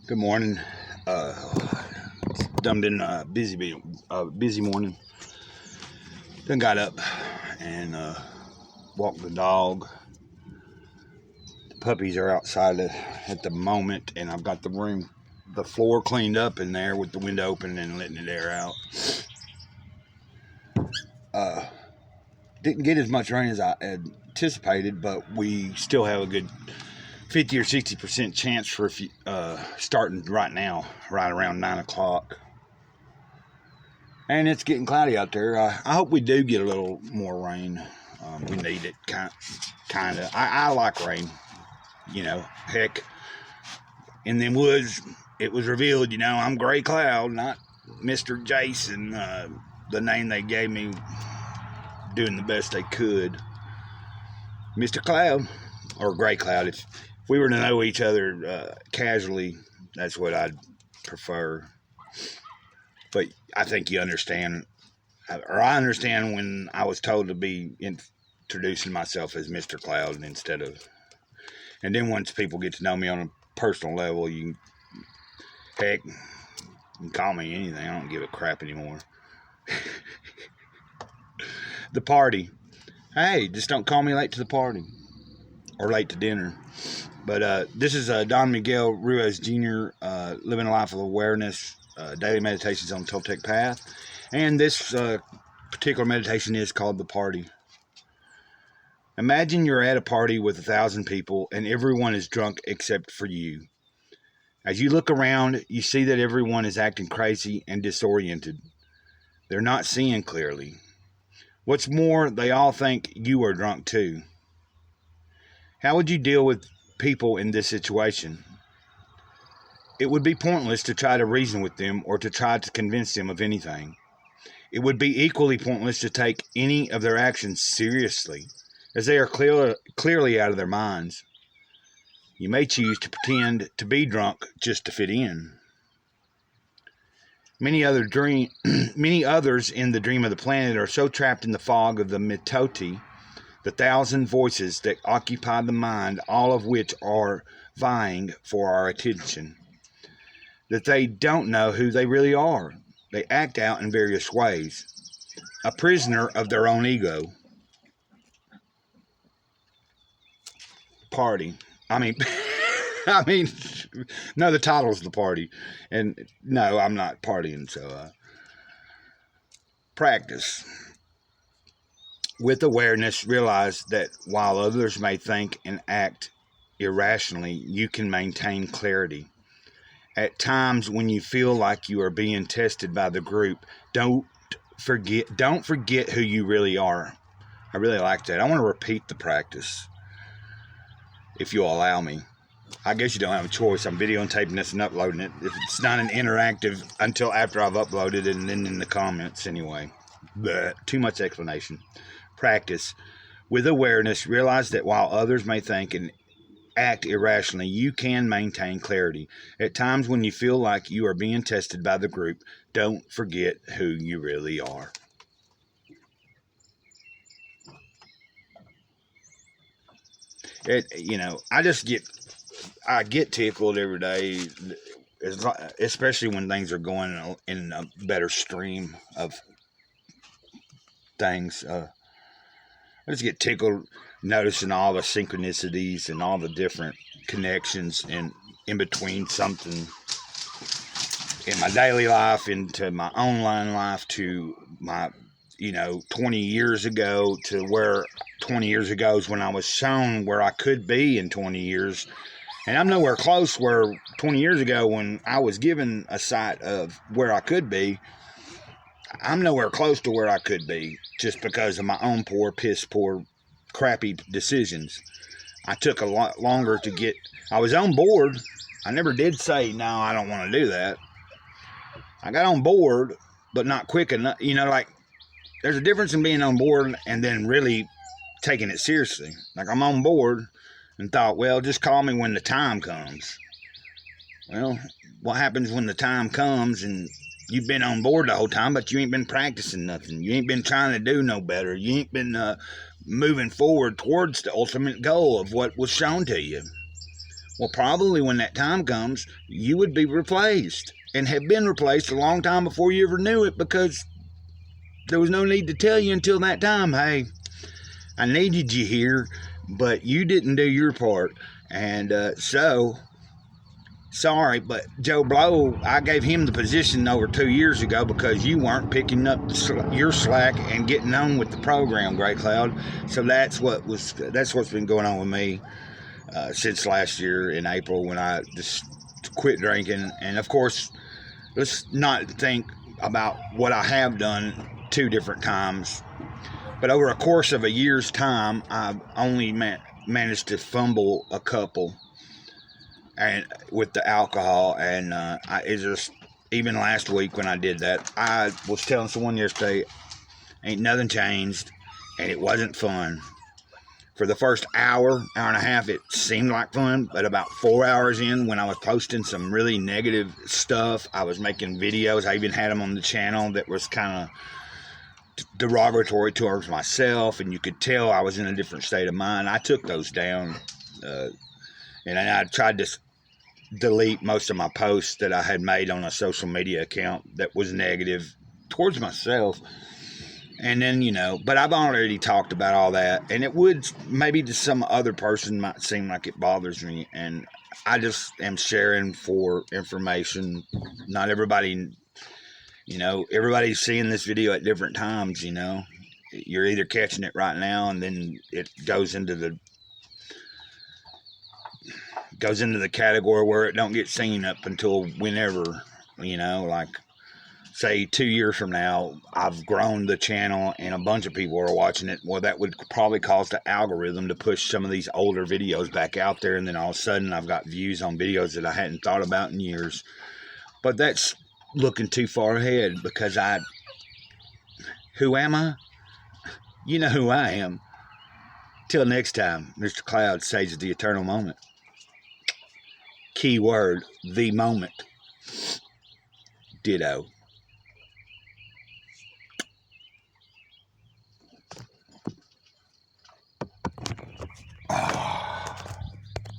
Good morning. It's done been a busy morning. Then got up and walked the dog. The puppies are outside at the moment, and I've got the floor cleaned up in there with the window open and letting the air out. Uh, didn't get as much rain as I had anticipated, but we still have a good 50 or 60% chance for starting right now, right around 9 o'clock. And it's getting cloudy out there. I hope we do get a little more rain. We need it, kind of. I like rain. Heck, in the woods, it was revealed, I'm Gray Cloud, not Mr. Jason, the name they gave me, doing the best they could. Mr. Cloud, or Gray Cloud. If we were to know each other casually, that's what I'd prefer. But I think you understand, or I understand when I was told to be introducing myself as Mr. Cloud instead of. And then once people get to know me on a personal level, you can call me anything. I don't give a crap anymore. The party. Hey, just don't call me late to the party or late to dinner. But this is Don Miguel Ruiz Jr., living a life of awareness, daily meditations on the Toltec path. And this particular meditation is called The Party. Imagine you're at a party with 1,000 people and everyone is drunk except for you. As you look around, you see that everyone is acting crazy and disoriented. They're not seeing clearly. What's more, they all think you are drunk too. How would you deal with people in this situation? It would be pointless to try to reason with them or to try to convince them of anything. It would be equally pointless to take any of their actions seriously, as they are clearly out of their minds. You may choose to pretend to be drunk just to fit in. Many others in the dream of the planet are so trapped in the fog of the mitoti, the 1,000 voices that occupy the mind, all of which are vying for our attention, that they don't know who they really are. They act out in various ways, a prisoner of their own ego. Party. I mean, no, the title's The Party. And no, I'm not partying, so practice. With awareness, realize that while others may think and act irrationally, you can maintain clarity. At times when you feel like you are being tested by the group, don't forget who you really are. I really like that. I want to repeat the practice, if you'll allow me. I guess you don't have a choice. I'm videotaping this and uploading it. If it's not an interactive until after I've uploaded it and then in the comments anyway. But too much explanation. Practice. With awareness, realize that while others may think and act irrationally, you can maintain clarity. At times when you feel like you are being tested by the group, don't forget who you really are. I get tickled every day, especially when things are going in a better stream of things. I just get tickled noticing all the synchronicities and all the different connections and in between something in my daily life into my online life to my 20 years ago to where 20 years ago is when I was shown where I could be in 20 years. And I'm nowhere close where 20 years ago when I was given a sight of where I could be, I'm nowhere close to where I could be just because of my own poor, crappy decisions. I took a lot longer to get, I was on board. I never did say, no, I don't want to do that. I got on board, but not quick enough. There's a difference in being on board and then really taking it seriously. Like I'm on board and thought, well, just call me when the time comes. Well, what happens when the time comes and you've been on board the whole time, but you ain't been practicing nothing. You ain't been trying to do no better. You ain't been moving forward towards the ultimate goal of what was shown to you. Well, probably when that time comes, you would be replaced and have been replaced a long time before you ever knew it, because there was no need to tell you until that time, hey, I needed you here, but you didn't do your part. And so, sorry, but Joe Blow, I gave him the position over 2 years ago because you weren't picking up your slack and getting on with the program, Gray Cloud. So that's what's been going on with me since last year in April, when I just quit drinking. And of course, let's not think about what I have done 2 different times. But over a course of a year's time, I've only managed to fumble a couple, and with the alcohol. And it just, even last week when I did that, I was telling someone yesterday, ain't nothing changed, and it wasn't fun. For the first hour and a half, it seemed like fun, but about 4 hours in, when I was posting some really negative stuff, I was making videos, I even had them on the channel that was kind of derogatory towards myself, and you could tell I was in a different state of mind. I took those down, and I tried to delete most of my posts that I had made on a social media account that was negative towards myself. And then, but I've already talked about all that, and it would, maybe to some other person, might seem like it bothers me, and I just am sharing for information. Not everybody, everybody's seeing this video at different times. You're either catching it right now, and then it goes into the category where it don't get seen up until whenever, like, say 2 years from now, I've grown the channel and a bunch of people are watching it. Well, that would probably cause the algorithm to push some of these older videos back out there, and then all of a sudden I've got views on videos that I hadn't thought about in years. But that's looking too far ahead, because who am I? You know who I am. Till next time, Mr. Cloud saves the eternal moment. Key word, the moment. Ditto.